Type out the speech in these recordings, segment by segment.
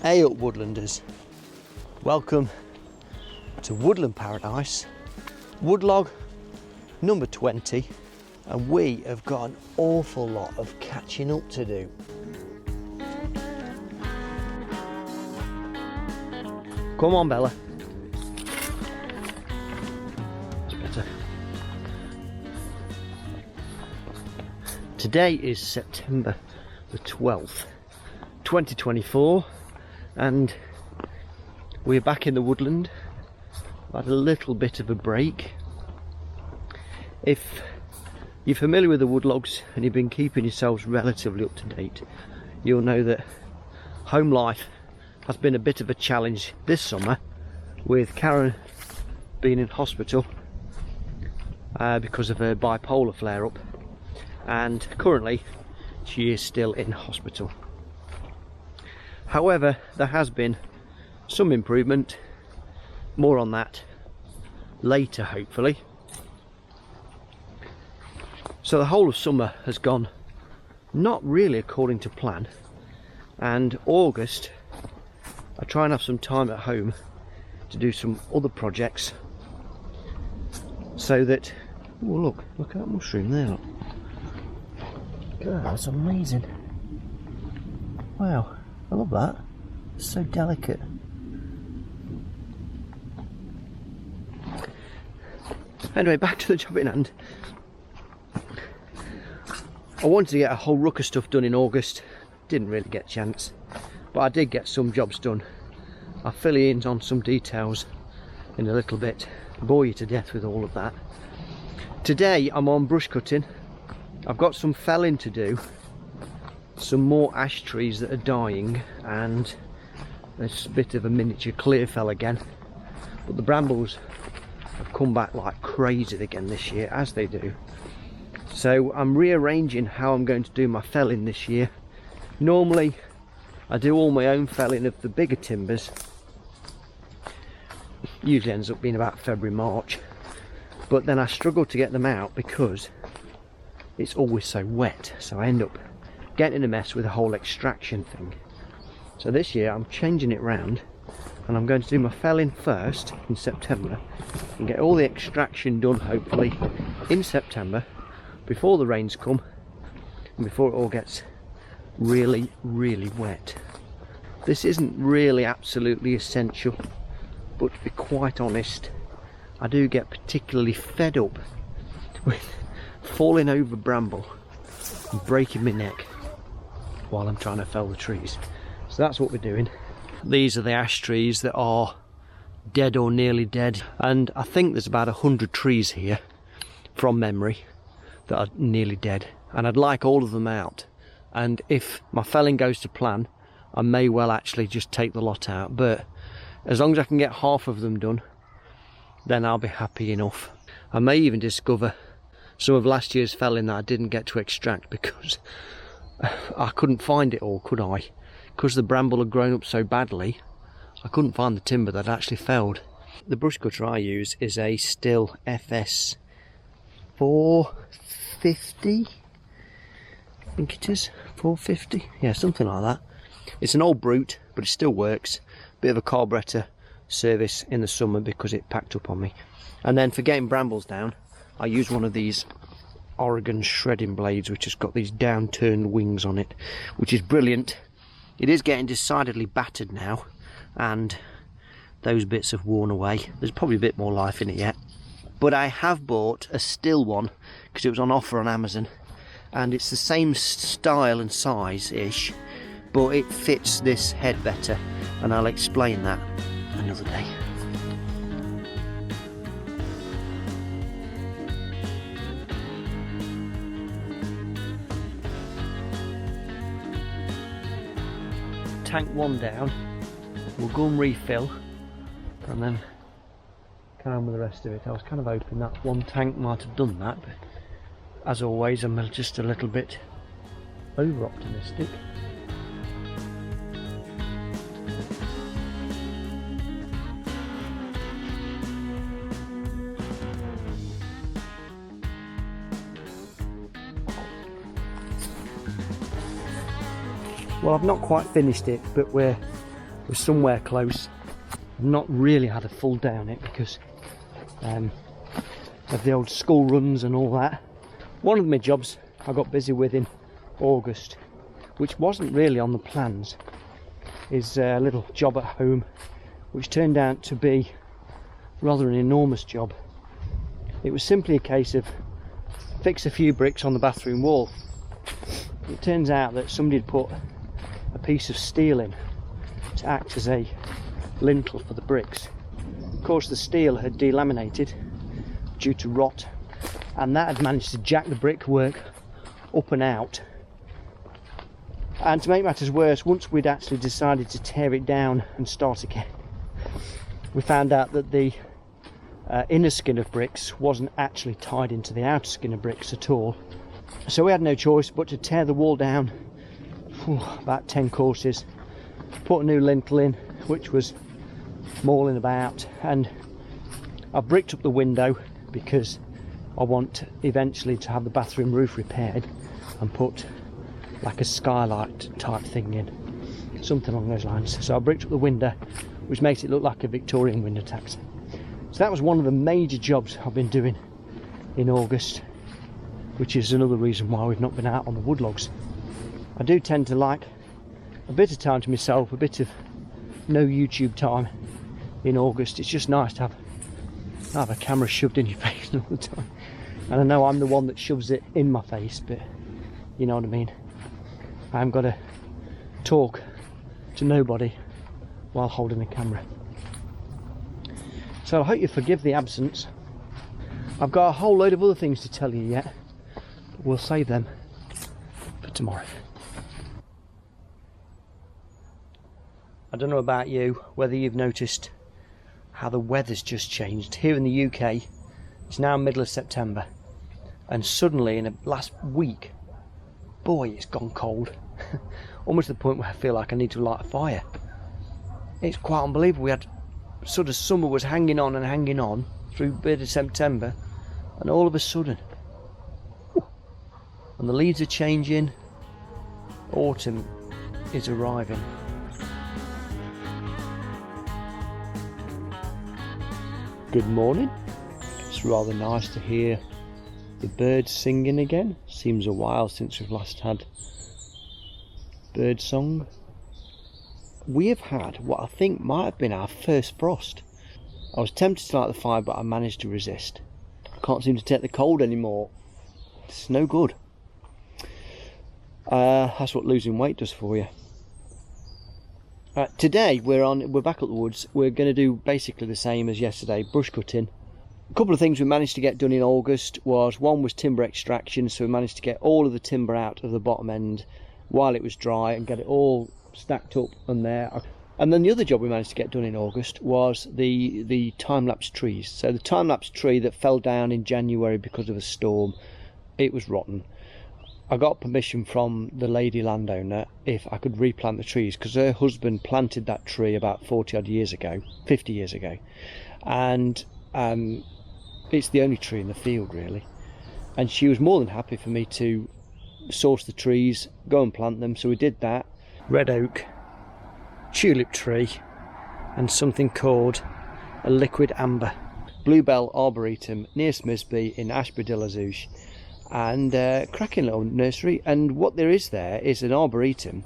Ayup Woodlanders, welcome to Woodland Paradise, woodlog number 20, and we have got an awful lot of catching up to do. Come on, Bella. It's better. Today is September the 12th, 2024, and we're back in the woodland. I've had a little bit of a break. If you're familiar with the woodlogs and you've been keeping yourselves relatively up to date, you'll know that home life has been a bit of a challenge this summer, with Karen being in hospital because of her bipolar flare-up, and currently she is still in hospital. However, there has been some improvement. More on that later, hopefully. So the whole of summer has gone not really according to plan, and August I try and have some time at home to do some other projects, so that, oh look at that mushroom there, look. Look at that, that's amazing. Wow, I love that. It's so delicate. Anyway, back to the job in hand. I wanted to get a whole ruck of stuff done in August. Didn't really get a chance, but I did get some jobs done. I'll fill you in on some details in a little bit, bore you to death with all of that. Today I'm on brush cutting. I've got some felling to do, some more ash trees that are dying, and there's a bit of a miniature clear fell again, but the brambles have come back like crazy again this year, as they do. So I'm rearranging how I'm going to do my felling this year. Normally I do all my own felling of the bigger timbers. Usually ends up being about February, March, but then I struggle to get them out because it's always so wet, so I end up getting in a mess with the whole extraction thing. So this year I'm changing it round, and I'm going to do my felling first in September and get all the extraction done hopefully in September, before the rains come and before it all gets really wet. This isn't really absolutely essential, but to be quite honest, I do get particularly fed up with falling over bramble and breaking my neck while I'm trying to fell the trees. So that's what we're doing. These are the ash trees that are dead or nearly dead, and I think there's about 100 trees here from memory that are nearly dead, and I'd like all of them out. And if my felling goes to plan, I may well actually just take the lot out, but as long as I can get half of them done, then I'll be happy enough. I may even discover some of last year's felling that I didn't get to extract because I couldn't find it all, could I? Because the bramble had grown up so badly, I couldn't find the timber that actually felled. The brush cutter I use is a Stihl FS 450, I think it is, 450, yeah, something like that. It's an old brute, but it still works. Bit of a carburetor service in the summer because it packed up on me. And then for getting brambles down, I use one of these Oregon shredding blades, which has got these downturned wings on it, which is brilliant. It is getting decidedly battered now, and those bits have worn away. There's probably a bit more life in it yet. But I have bought a Stihl one because it was on offer on Amazon, and it's the same style and size-ish, but it fits this head better, and I'll explain that another day. Tank one down, we'll go and refill and then carry on with the rest of it. I was kind of hoping that one tank might have done that, but as always I'm just a little bit over optimistic. Well, I've not quite finished it, but we're was somewhere close. I've not really had a full day on it because of the old school runs and all that. One of my jobs I got busy with in August, which wasn't really on the plans, is a little job at home, which turned out to be rather an enormous job. It was simply a case of fix a few bricks on the bathroom wall. It turns out that somebody had put a piece of steel in to act as a lintel for the bricks. Of course, the steel had delaminated due to rot, and that had managed to jack the brickwork up and out. And to make matters worse, once we'd actually decided to tear it down and start again, we found out that the inner skin of bricks wasn't actually tied into the outer skin of bricks at all. So we had no choice but to tear the wall down, about 10 courses, put a new lintel in, which was mauling about, and I've bricked up the window because I want eventually to have the bathroom roof repaired and put like a skylight type thing in, something along those lines. So I bricked up the window, which makes it look like a Victorian window tax. So that was one of the major jobs I've been doing in August, which is another reason why we've not been out on the woodlogs. I do tend to like a bit of time to myself, a bit of no YouTube time in August. It's just nice to have a camera shoved in your face all the time. And I know I'm the one that shoves it in my face, but you know what I mean. I haven't got to talk to nobody while holding a camera. So I hope you forgive the absence. I've got a whole load of other things to tell you yet, but we'll save them for tomorrow. I don't know about you, whether you've noticed how the weather's just changed. Here in the UK, it's now middle of September, and suddenly in the last week, boy, it's gone cold. Almost to the point where I feel like I need to light a fire. It's quite unbelievable. We had sort of summer was hanging on and hanging on through a bit of September, and all of a sudden, and the leaves are changing, autumn is arriving. Good morning. It's rather nice to hear the birds singing again. Seems a while since we've last had bird song. We have had what I think might have been our first frost. I was tempted to light the fire, but I managed to resist. I can't seem to take the cold anymore. It's no good. That's what losing weight does for you. Today we're back at the woods. We're going to do basically the same as yesterday, brush cutting. A couple of things we managed to get done in August was, one was timber extraction, so we managed to get all of the timber out of the bottom end while it was dry and get it all stacked up on there. And then the other job we managed to get done in August was the time-lapse trees. So the time-lapse tree that fell down in January because of a storm, it was rotten. I got permission from the lady landowner if I could replant the trees, because her husband planted that tree about 40 odd years ago, 50 years ago, and it's the only tree in the field really, and she was more than happy for me to source the trees, go and plant them. So we did that. Red oak, tulip tree, and something called a liquid amber, bluebell arboretum near Smithsby in Ashby de la Zouch, and cracking little nursery. And what there is there is an arboretum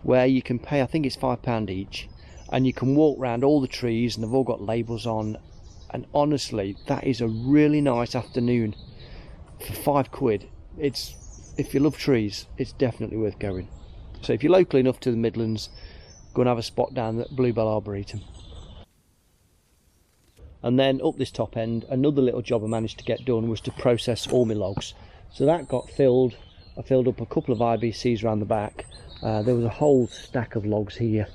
where you can pay, I think it's £5 each, and you can walk around all the trees, and they've all got labels on. And honestly, that is a really nice afternoon for £5. It's, if you love trees, it's definitely worth going. So if you're local enough to the Midlands, go and have a spot down at Bluebell Arboretum. And then up this top end, another little job I managed to get done was to process all my logs. So that got filled. I filled up a couple of IBCs around the back. There was a whole stack of logs here,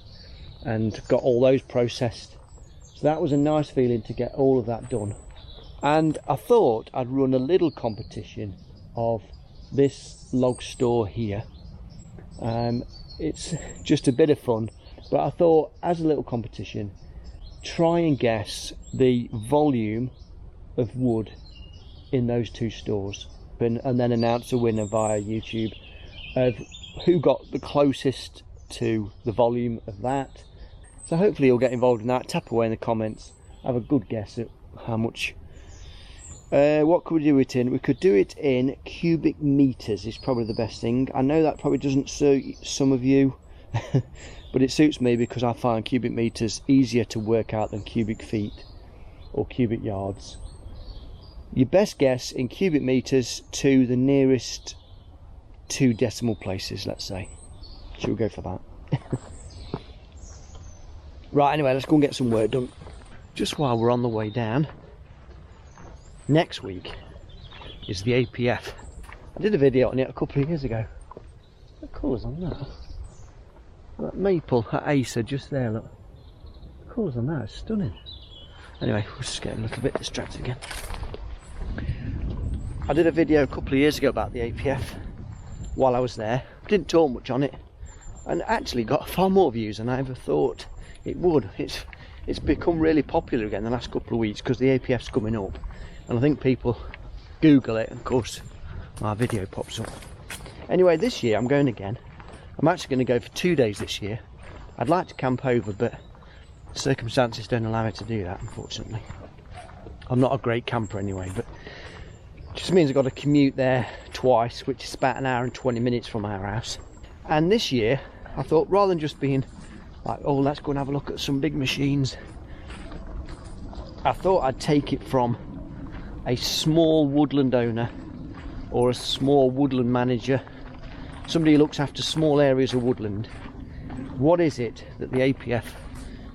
and got all those processed. So that was a nice feeling to get all of that done. And I thought I'd run a little competition of this log store here. It's just a bit of fun, but I thought, as a little competition, try and guess the volume of wood in those two stores, and then announce a winner via YouTube of who got the closest to the volume of that. So hopefully you'll get involved in that. Tap away in the comments. Have a good guess at how much. What could we do it in? We could do it in cubic meters is probably the best thing. I know that probably doesn't suit some of you, but it suits me because I find cubic meters easier to work out than cubic feet or cubic yards. Your best guess in cubic meters to the nearest 2 decimal places, let's say. Should we go for that? Right, anyway, let's go and get some work done. Just while we're on the way down, next week is the APF. I did a video on it a couple of years ago. What colours on that? That maple at Acer just there, look. The colours on that are stunning. Anyway, we're just getting a little bit distracted again. I did a video a couple of years ago about the APF while I was there. Didn't talk much on it, and actually got far more views than I ever thought it would. It's become really popular again the last couple of weeks because the APF's coming up, and I think people Google it and of course my video pops up. Anyway, this year I'm going again. I'm actually going to go for 2 days this year. I'd like to camp over, but circumstances don't allow me to do that, unfortunately. I'm not a great camper anyway, but it just means I've got to commute there twice, which is about an hour and 20 minutes from our house. And this year I thought, rather than just being like, oh, let's go and have a look at some big machines, I thought I'd take it from a small woodland owner or a small woodland manager, somebody who looks after small areas of woodland. What is it that the APF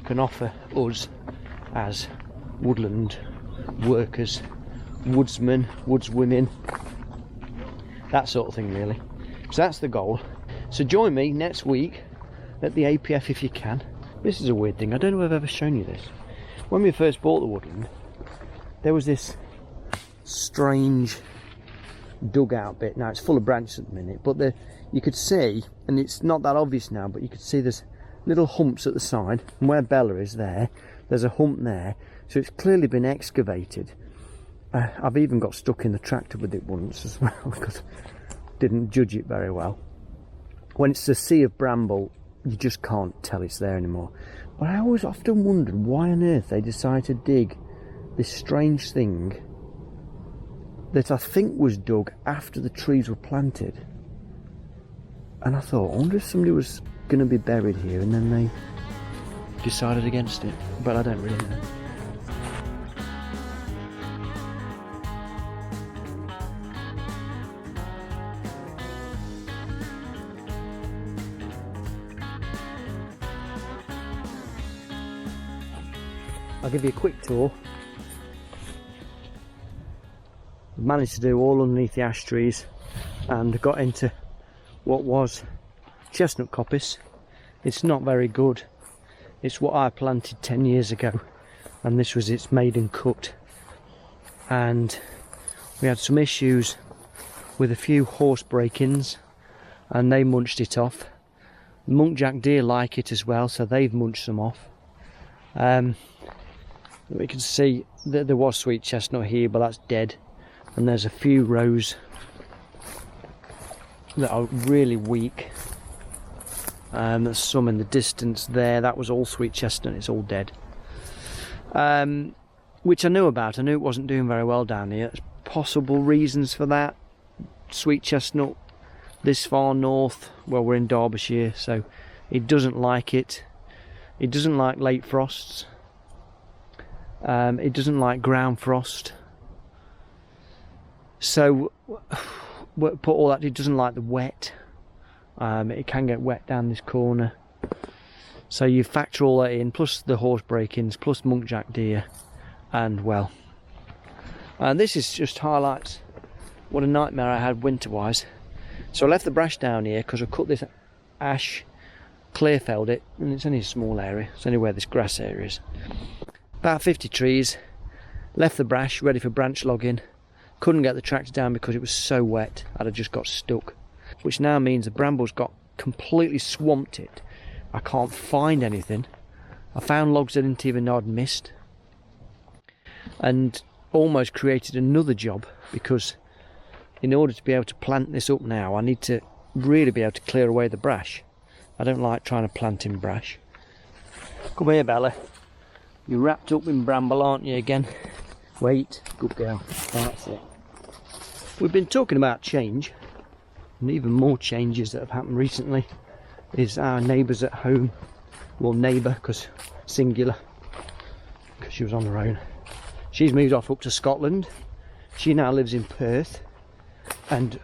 can offer us as woodland workers, woodsmen, woodswomen, that sort of thing really. So that's the goal. So join me next week at the APF if you can. This is a weird thing, I don't know if I've ever shown you this. When we first bought the woodland, there was this strange dugout bit. Now it's full of branches at the minute, but you could see, and it's not that obvious now, but you could see there's little humps at the side, and where Bella is there's a hump there, so it's clearly been excavated. I've even got stuck in the tractor with it once as well because I didn't judge it very well. When it's a sea of bramble, you just can't tell it's there anymore. But I always often wondered why on earth they decided to dig this strange thing that I think was dug after the trees were planted. And I thought, I wonder if somebody was going to be buried here and then they decided against it, but I don't really know. I'll give you a quick tour. I've managed to do all underneath the ash trees and got into what was chestnut coppice. It's not very good. It's what I planted 10 years ago, and this was its maiden cut. And we had some issues with a few horse break-ins and they munched it off. Munkjack deer like it as well, so they've munched some off. We can see that there was sweet chestnut here, but that's dead. And there's a few rows that are really weak. There's some in the distance there. That was all sweet chestnut. It's all dead. Which I knew about. I knew it wasn't doing very well down here. There's possible reasons for that. Sweet chestnut this far north. Well, we're in Derbyshire, so it doesn't like it. It doesn't like late frosts. It doesn't like ground frost. So put all that, it doesn't like the wet. It can get wet down this corner. So you factor all that in, plus the horse break-ins, plus munkjack deer, and well. And this is just highlights what a nightmare I had winter-wise. So I left the brash down here because I cut this ash, clear-felled it, and it's only a small area. It's only where this grass area is. About 50 trees. Left the brash ready for branch logging. Couldn't get the tractor down because it was so wet. I'd have just got stuck. Which now means the brambles got completely swamped it. I can't find anything. I found logs I didn't even know I'd missed. And almost created another job, because in order to be able to plant this up now, I need to really be able to clear away the brash. I don't like trying to plant in brash. Come here, Bella. You're wrapped up in bramble, aren't you, again? Wait, good girl. That's it. We've been talking about change, and even more changes that have happened recently is our neighbours at home. Well, neighbour, because singular, because she was on her own. She's moved off up to Scotland. She now lives in Perth, and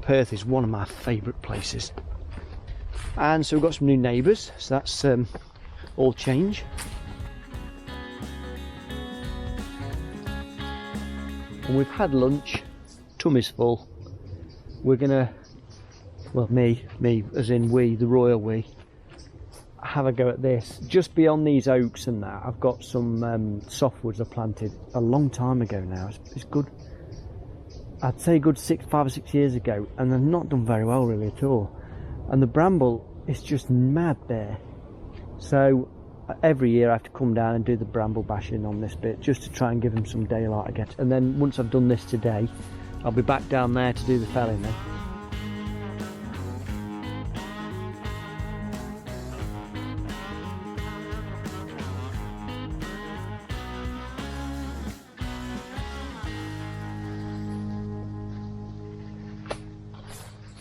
Perth is one of my favourite places. And so we've got some new neighbours, so that's all change. And we've had lunch, tummy's full. We're gonna, well, me as in we, the royal we, have a go at this. Just beyond these oaks and that, I've got some softwoods I planted a long time ago now. It's good, I'd say good 5 or 6 years ago, and they've not done very well really at all. And the bramble is just mad there. So every year I have to come down and do the bramble bashing on this bit, just to try and give them some daylight again. And then once I've done this today, I'll be back down there to do the felling then.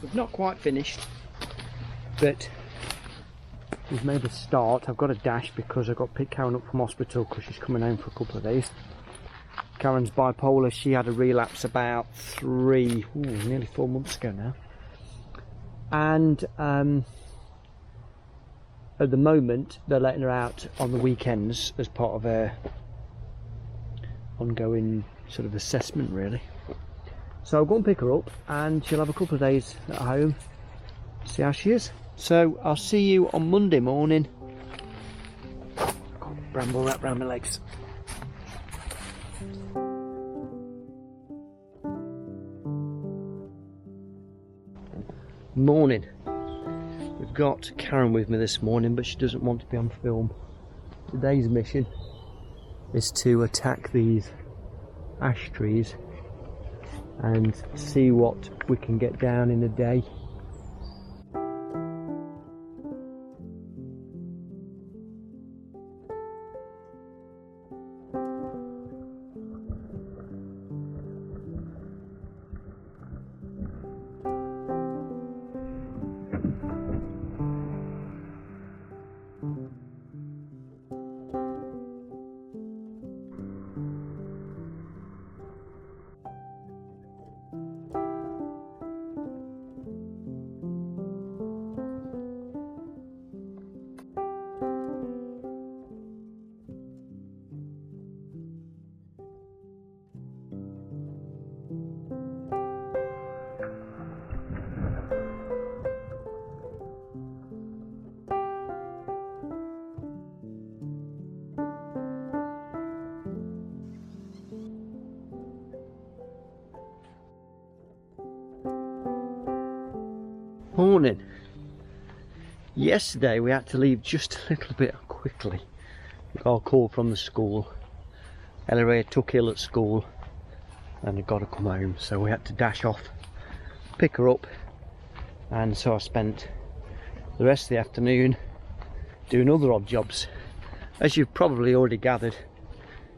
We've not quite finished, but we've made a start. I've got a dash because I got picked Karen up from hospital because she's coming home for a couple of days. Karen's bipolar. She had a relapse about nearly 4 months ago now. And at the moment they're letting her out on the weekends as part of her ongoing sort of assessment really. So I'll go and pick her up and she'll have a couple of days at home, see how she is. So I'll see you on Monday morning. I've got bramble wrapped around my legs. Morning. We've got Karen with me this morning, but she doesn't want to be on film. Today's mission is to attack these ash trees and see what we can get down in a day. Morning. Yesterday we had to leave just a little bit quickly. We got a call from the school. Ellery took ill at school and had got to come home, so we had to dash off, pick her up, and so I spent the rest of the afternoon doing other odd jobs. As you've probably already gathered,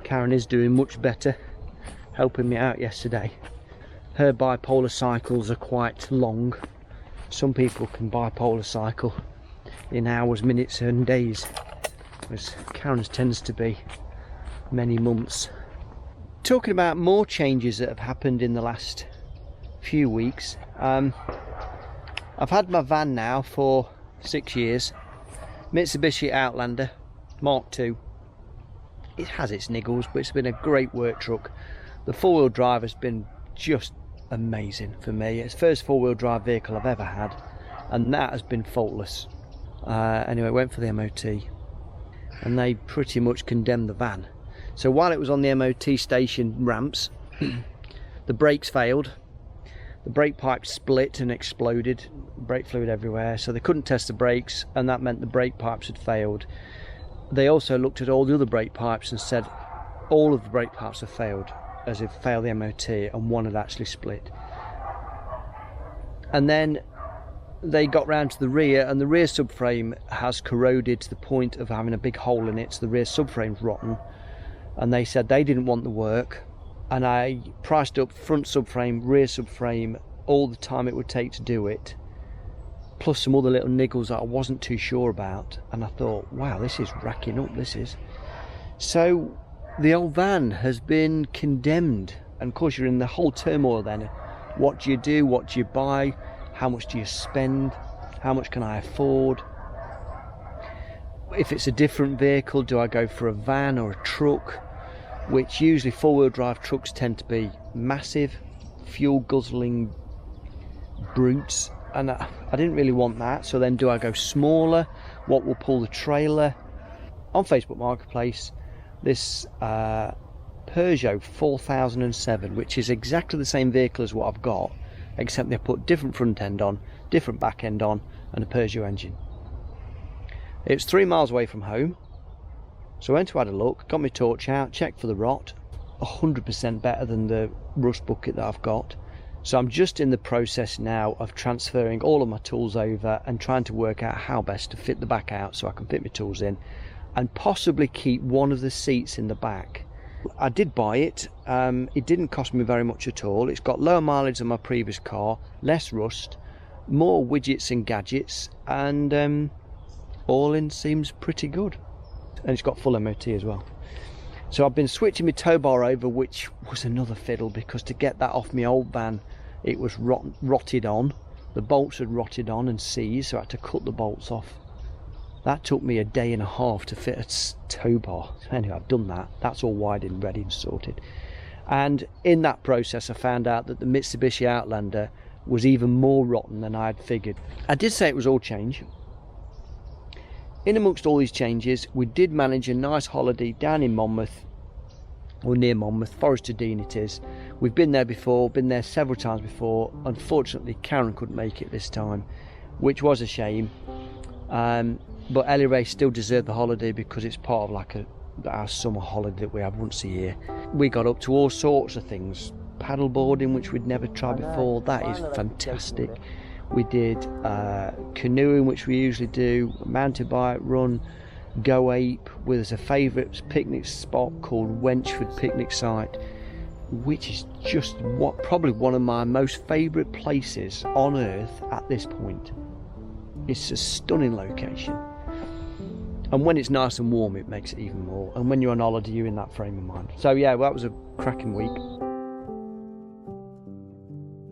Karen is doing much better, helping me out yesterday. Her bipolar cycles are quite long. Some people can bipolar cycle in hours, minutes and days, whereas Karen's tends to be many months. Talking about more changes that have happened in the last few weeks, I've had my van now for 6 years, Mitsubishi Outlander Mark II. It has its niggles, but it's been a great work truck. The four-wheel drive has been just amazing for me. It's the first four-wheel drive vehicle I've ever had, and that has been faultless. Anyway, went for the MOT and they pretty much condemned the van. So while it was on the MOT station ramps, the brakes failed, the brake pipe split and exploded, brake fluid everywhere, so they couldn't test the brakes, and that meant the brake pipes had failed. They also looked at all the other brake pipes and said all of the brake pipes have failed, as if failed the MOT, and one had actually split. And then they got round to the rear, and the rear subframe has corroded to the point of having a big hole in it, so the rear subframe's rotten, and they said they didn't want the work, and I priced up front subframe, rear subframe, all the time it would take to do it, plus some other little niggles that I wasn't too sure about, and I thought, wow, this is racking up, this is. So the old van has been condemned, and of course you're in the whole turmoil then. What do you do? What do you buy? How much do you spend? How much can I afford? If it's a different vehicle, do I go for a van or a truck? Which usually four-wheel drive trucks tend to be massive, fuel guzzling brutes, and I didn't really want that. So then do I go smaller? What will pull the trailer? On Facebook Marketplace, this Peugeot 4007, which is exactly the same vehicle as what I've got, except they put different front end on, different back end on, and a Peugeot engine. It's 3 miles away from home, so I went to have a look, got my torch out, checked for the rot. 100% better than the rust bucket that I've got. So I'm just in the process now of transferring all of my tools over and trying to work out how best to fit the back out so I can fit my tools in, and possibly keep one of the seats in the back. I did buy it. It didn't cost me very much at all. It's got lower mileage than my previous car, less rust, more widgets and gadgets, and all in seems pretty good. And it's got full MOT as well. So I've been switching my tow bar over, which was another fiddle, because to get that off my old van, it was rotted on. The bolts had rotted on and seized, so I had to cut the bolts off. That took me a day and a half to fit a tow bar. Anyway, I've done that. That's all wired and ready and sorted. And in that process, I found out that the Mitsubishi Outlander was even more rotten than I had figured. I did say it was all change. In amongst all these changes, we did manage a nice holiday down in Monmouth, or near Monmouth, Forest of Dean it is. We've been there before, been there several times before. Unfortunately, Karen couldn't make it this time, which was a shame. But Ellie Ray still deserved the holiday because it's part of like our summer holiday that we have once a year. We got up to all sorts of things. Paddle boarding, which we'd never tried before. That is fantastic. We did canoeing, which we usually do, mountain bike run, go ape, with a favourite picnic spot called Wenchford Picnic Site, which is just probably one of my most favourite places on earth at this point. It's a stunning location. And when it's nice and warm, it makes it even more. And when you're on holiday, you're in that frame of mind. So yeah, well, that was a cracking week.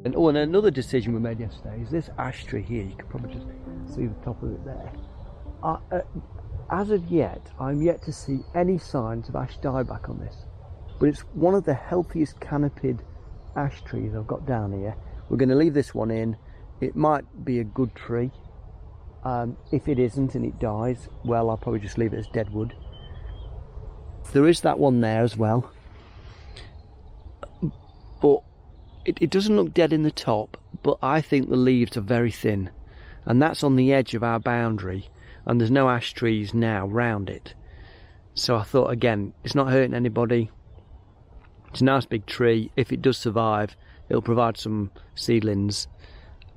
And oh, and another decision we made yesterday is this ash tree here. You can probably just see the top of it there. As of yet, I'm yet to see any signs of ash dieback on this. But it's one of the healthiest canopied ash trees I've got down here. We're going to leave this one in. It might be a good tree. If it isn't and it dies, well, I'll probably just leave it as dead wood. There is that one there as well, but it doesn't look dead in the top, but I think the leaves are very thin, and that's on the edge of our boundary, and there's no ash trees now round it. So I thought, again, it's not hurting anybody. It's a nice big tree. If it does survive, it'll provide some seedlings.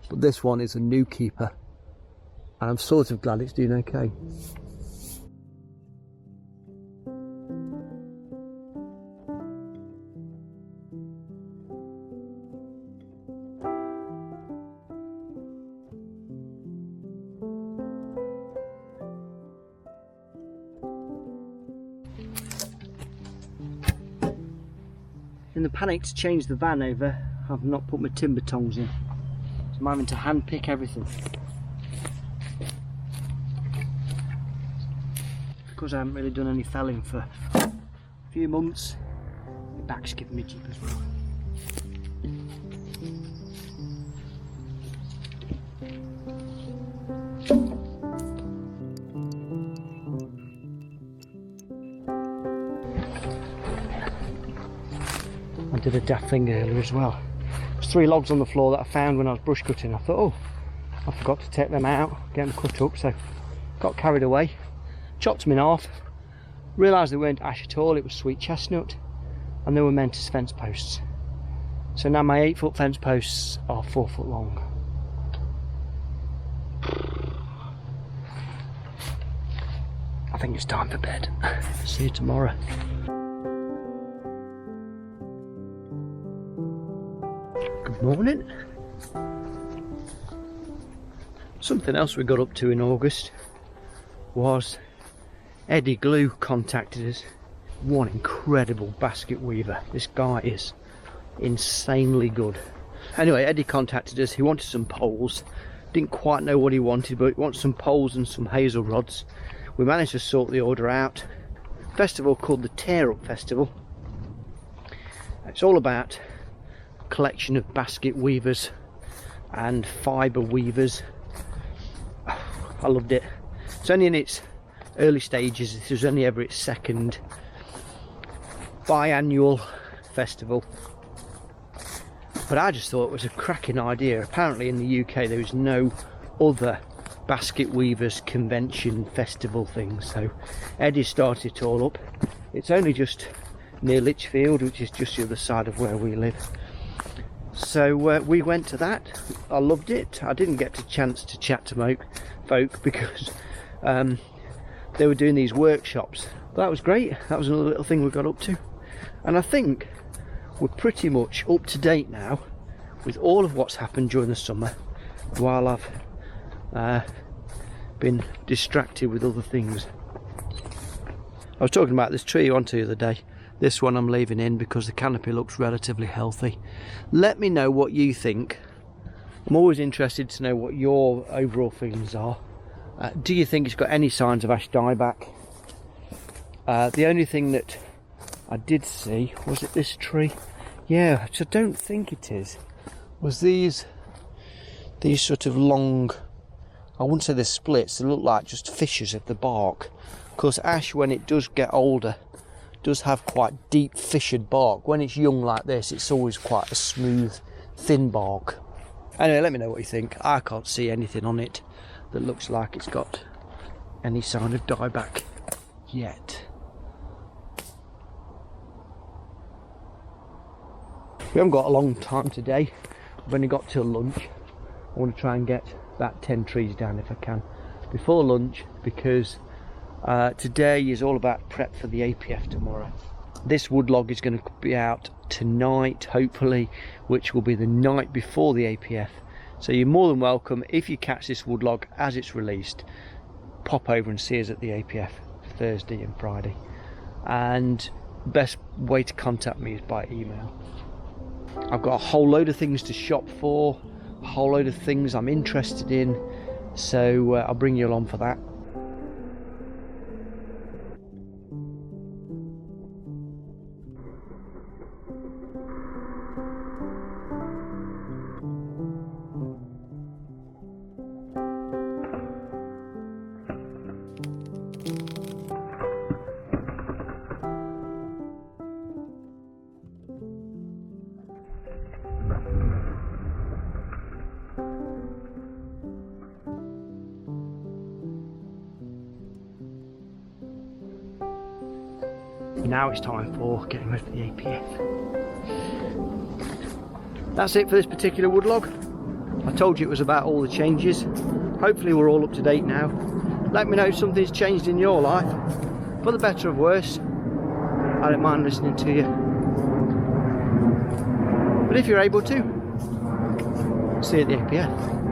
But this one is a new keeper, and I'm sort of glad it's doing okay. In the panic to change the van over, I've not put my timber tongs in, so I'm having to hand pick everything. Because I haven't really done any felling for a few months, my back's giving me jip as well. I did a daft thing earlier as well. There's 3 logs on the floor that I found when I was brush cutting. I thought, oh, I forgot to take them out, get them cut up, so got carried away. Chopped them in half, realised they weren't ash at all, it was sweet chestnut, and they were meant as fence posts. So now my 8-foot fence posts are 4 foot long. I think it's time for bed. See you tomorrow. Good morning. Something else we got up to in August was Eddie Glue contacted us. One incredible basket weaver. This guy is insanely good. Anyway, Eddie contacted us. He wanted some poles. Didn't quite know what he wanted, but he wants some poles and some hazel rods. We managed to sort the order out. Festival called the Tear Up Festival. It's all about a collection of basket weavers and fibre weavers. I loved it. It's only in its early stages. This was only ever its second biannual festival. But I just thought it was a cracking idea. Apparently in the UK there is no other basket weavers convention festival thing, so Eddie started it all up. It's only just near Lichfield, which is just the other side of where we live. So we went to that. I loved it. I didn't get a chance to chat to folk because they were doing these workshops. But that was great. That was another little thing we got up to. And I think we're pretty much up to date now with all of what's happened during the summer, while I've been distracted with other things. I was talking about this tree on the other day. This one I'm leaving in because the canopy looks relatively healthy. Let me know what you think. I'm always interested to know what your overall feelings are. Do you think it's got any signs of ash dieback? The only thing that I did see, was it this tree? Yeah, which I don't think it is. Was these sort of long, I wouldn't say they're splits, they look like just fissures of the bark. Of course, ash, when it does get older, does have quite deep fissured bark. When it's young like this, it's always quite a smooth, thin bark. Anyway, let me know what you think. I can't see anything on it that looks like it's got any sign of dieback yet. We haven't got a long time today. We've only got till lunch. I want to try and get about 10 trees down if I can before lunch, because today is all about prep for the APF tomorrow. This woodlog is going to be out tonight, hopefully, which will be the night before the APF. So you're more than welcome, if you catch this woodlog as it's released, pop over and see us at the APF Thursday and Friday. And best way to contact me is by email. I've got a whole load of things to shop for, a whole load of things I'm interested in, so I'll bring you along for that. Now it's time for getting ready for the APF. That's it for this particular woodlog. I told you it was about all the changes. Hopefully we're all up to date now. Let me know if something's changed in your life, for the better or worse. I don't mind listening to you. But if you're able to, see you at the APF.